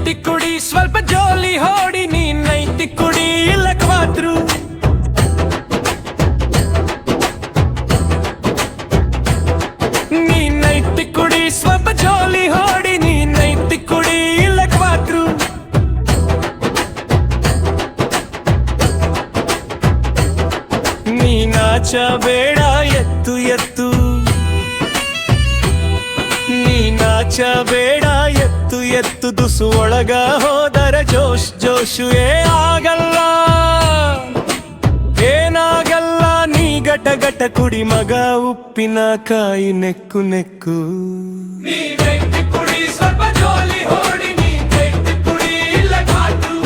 ninety ಕುಡಿ ಸ್ವಲ್ಪ ಜೋಲಿ ಹೊಡಿ ನೀ ನೈಂಟಿ ಕುಡಿ ಇಲ್ಲ ಕ್ವಾತ್ರು ನೀ ನೈಂಟಿ ಕುಡಿ ಸ್ವಲ್ಪ ಜೋಲಿ ಹೊಡಿ ನೀ ನೈಂಟಿ ಕುಡಿ ಇಲ್ಲ ಕ್ವಾತ್ರು ನೀ ನಾಚಬೇಡ ಎತ್ತು ಎತ್ತು ನೀ ನಾಚಬೇಡ ಎತ್ತು ಎತ್ತು ದುಸು ಒಳಗ ಹೋದರ ಜೋಶ್ ಜೋಶು ಆಗಲ್ಲ ಏನಾಗಲ್ಲ ನೀ ಗಟ ಗಟ ಕುಡಿ ಮಗ ಉಪ್ಪಿನ ಕಾಯಿ ನೆಕ್ಕು ನೆಕ್ಕು ನೀ ನೈಂಟಿ ಕುಡಿ ಸ್ವಲ್ಪ ಜೋಲಿ ಹೊಡಿ ನೀ ನೈಂಟಿ ಕುಡಿ ಇಲ್ಲ ಕ್ವಾತ್ರು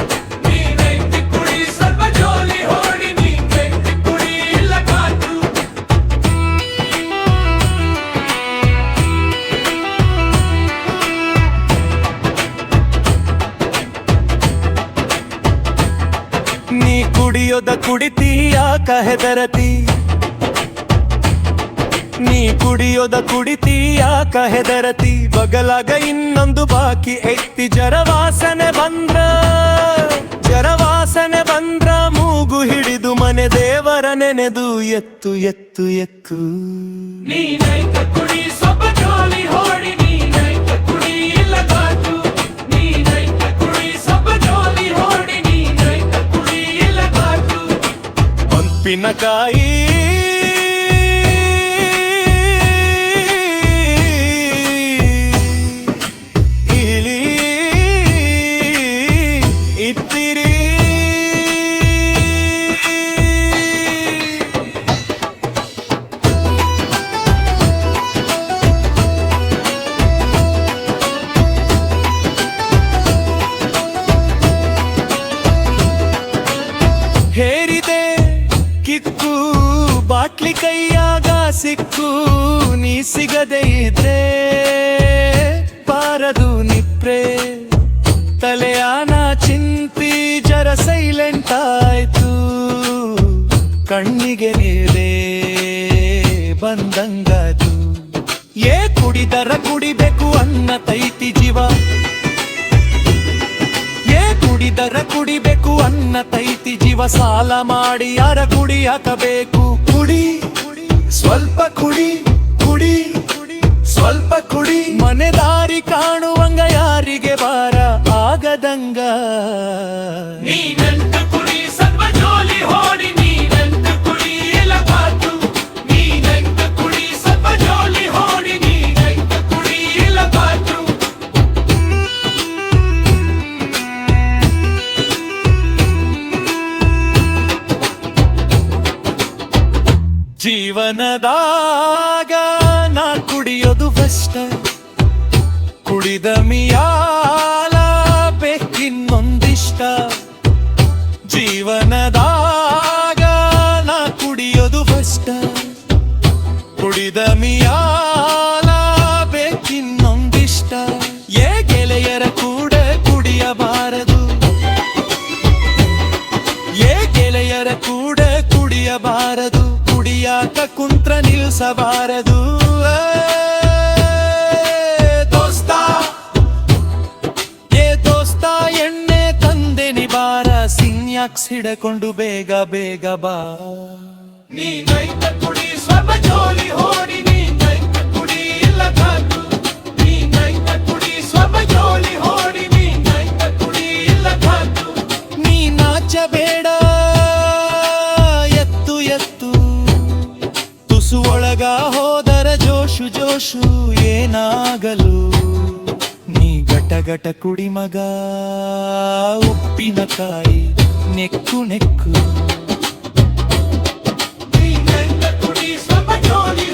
ನೀ ನೈಂಟಿ ಕುಡಿ ಸ್ವಲ್ಪ ಜೋಲಿ ಹೊಡಿ ನೀ ನೈಂಟಿ ಕುಡಿ ಇಲ್ಲ ಕ್ವಾತ್ರು ನೀ ಕುಡಿಯೋದ ಕುಡಿತೀಯ ಹೆದರತಿ ನೀ ಕುಡಿಯೋದ ಕುಡಿತೀಯ ಹೆದರತಿ ಬಗಲಾಗ ಇನ್ನೊಂದು ಬಾಕಿ ಐತಿ ಜರವಾಸನೆ ಬಂದ್ರ ಮೂಗು ಹಿಡಿದು ಮನೆ ದೇವರ ನೆನೆದು ಎತ್ತು ಎತ್ತು ಎತ್ತು ನೀ ನೈಂಟ ಕುಡಿ ಸ್ವಲ್ಪ ಜೋಲಿ ಹೊಡಿ ನೀ ನೈಂಟ ಕುಡಿ ಇಲ್ಲ ಕ್ವಾತ್ರು ನೀ ನೈಂಟ ಕುಡಿ ಸ್ವಲ್ಪ ಜೋಲಿ ಹೊಡಿ ನೀ ನೈಂಟ ಕುಡಿ ಇಲ್ಲ ಕ್ವಾತ್ರು ಉಪ್ಪಿನಕಾಯಿ ಇಲಿ ಇತ್ತಿರಿ ಹೇರಿದೆ ಕಿಕ್ಕು ಬಾಟ್ಲಿ ಕೈಯಾಗ ಸಿಕ್ಕು ನೀ ಸಿಗದೆ ಇದ್ರೆ ಪಾರದು ನಿಪ್ರೆ ತಲೆಯಾನ ಚಿಂತಿ ಜರ ಸೈಲೆಂಟ್ ಆಯ್ತು ಕಣ್ಣಿಗೆ ನೀರೇ ಬಂದಂಗಾಯ್ತು ಕುಡಿದರ ಕುಡಿಬೇಕು ಅನ್ನ ತೈತಿ ಜೀವ ಕುಡಿದರ ಕುಡಿಬೇಕು ಅನ್ನ ತೈತಿ ಜೀವ ಸಾಲ ಮಾಡಿ ಯಾರ ಕುಡಿ ಹಾಕಬೇಕು ಕುಡಿ ಸ್ವಲ್ಪ ಕುಡಿ ಕುಡಿ ಸ್ವಲ್ಪ ಕುಡಿ ಮನೆ ದಾರಿ ಕಾಣುವಂಗ ಯಾರಿಗೆ ಬಾರ ಆಗದಂಗ ನೀ ನಂತ ಕುಡಿ ಸ್ವಲ್ಪ ಜೋಲಿ ಹೊಡಿ ನೀ ನಂತ ಕುಡಿ ಇಲ್ಲ ಕ್ವಾತ್ರು ನೀ ನಂತ ಕುಡಿ ಸ್ವಲ್ಪ ಜೋಲಿ ಹೊಡಿ ನೀ ನಂತ ಕುಡಿ ಇಲ್ಲ ಕ್ವಾತ್ರು ಜೀವನದಾಗ ನಾ ಕುಡಿಯೋದು ಫಸ್ಟ್ ಕುಡಿದ ಮಿಯಾಲ ಬೇಕಿನ್ನೊಂದಿಷ್ಟ ಜೀವನದಾಗ ನಾ ಕುಡಿಯೋದು ಫಸ್ಟ್ ಕುಡಿದ ಮಿಯಾಲ ಬೇಕಿನ್ನೊಂದಿಷ್ಟ ಗೆಳೆಯರ ಕೂಡ ಕುಡಿಯಬಾರದು ಗೆಳೆಯರ ಕೂಡ ಕುಡಿಯಬಾರದು ಕುಡಿಯಾಕ ಕುಂತ್ರ ನಿಲ್ಸಬಾರದು ದೋಸ್ತ ಎಣ್ಣೆ ತಂದೆ ನಿಬಾರ ಸಿನ್ಯಾಕ್ಸ್ ಹಿಡಕೊಂಡು ಬೇಗ ಬೇಗ ಬಾ ನೀ ನೈಂಟ ಕುಡಿ ಸ್ವಲ್ಪ ಜೋಲಿ ಹೊಡಿ ನೀ ನೈಂಟ ಕುಡಿ ಇಲ್ಲ ಕ್ವಾತ್ರು ನೀ ನೈಂಟ ಕುಡಿ ಸ್ವಲ್ಪ ಜೋಲಿ ಹೊಡಿ ನೀ ನೈಂಟ ಕುಡಿ ಇಲ್ಲ ಕ್ವಾತ್ರು ನೀ ನಾಚಬೇಡ ಎತ್ತು ಎತ್ತು ತುಸು ಒಳಗ ಹೋದರ ಜೋಶು ಜೋಶು ಏನಾಗಲು ನೀ ಗಟ ಗಟ ಕುಡಿ ಮಗ ಉಪ್ಪಿನಕಾಯಿ ನೆಕ್ಕು ನೆಕ್ಕು ನೀ ನೈಂಟ ಕುಡಿ ಸ್ವಲ್ಪ ಜೋಲಿ